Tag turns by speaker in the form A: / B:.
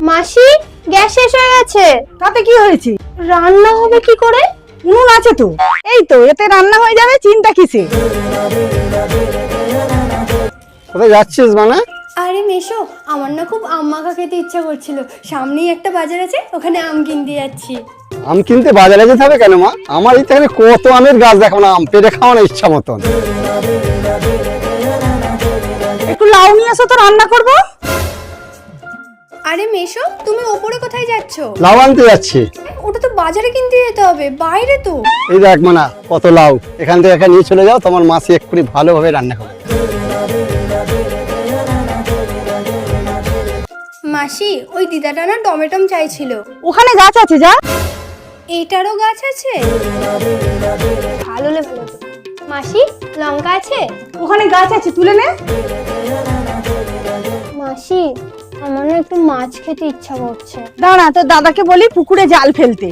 A: মাসি, গ্যাস শেষ হয়ে গেছে।
B: তাতে কি হয়েছে?
A: রান্না হবে কি করে?
B: উনুন আছে তো, এই তো এতে রান্না হয়ে যাবে, চিন্তা কিসে?
C: কোথায় যাচ্ছিস মানে?
A: আরে মেশো, আমার না খুব আম মাখা খেতে ইচ্ছা করছিল। সামনেই একটা বাজার আছে, ওখানে আম কিনতে যাচ্ছি।
C: আম কিনতে বাজারে যেতে হবে কেন মা? আমার এই থেকে কত আমের গাছ দেখো না, আম পেড়ে খাওয়া না ইচ্ছা মতন।
B: একটু লাউ নিয়ে আসো তো, রান্না করব।
A: আরে মেশো, তুমি ওপরে কোথায় যাচ্ছ?
C: লাউ আনতে যাচ্ছি।
A: ওটা তো বাজারে কিনতে যেতে হবে, বাইরে তো।
C: এই দেখ মানা, কত লাউ, এখান থেকে এখানে নিয়ে চলে যাও, তোমার মাসি এক্ষুনি ভালোভাবে রান্না করবে।
A: মাসি, ওই দিদাটা না টমেটম চাইছিল।
B: ওখানে গাছ আছে, যা।
A: এটারও গাছ আছে? ভালো লেগে মাসি, লঙ্কা আছে?
B: ওখানে গাছ আছে, তুলে নে।
A: মাসি, আমার না একটু মাছ খেতে ইচ্ছা করছে।
B: দাঁড়া, তোর দাদাকে বলি পুকুরে জাল ফেলতে।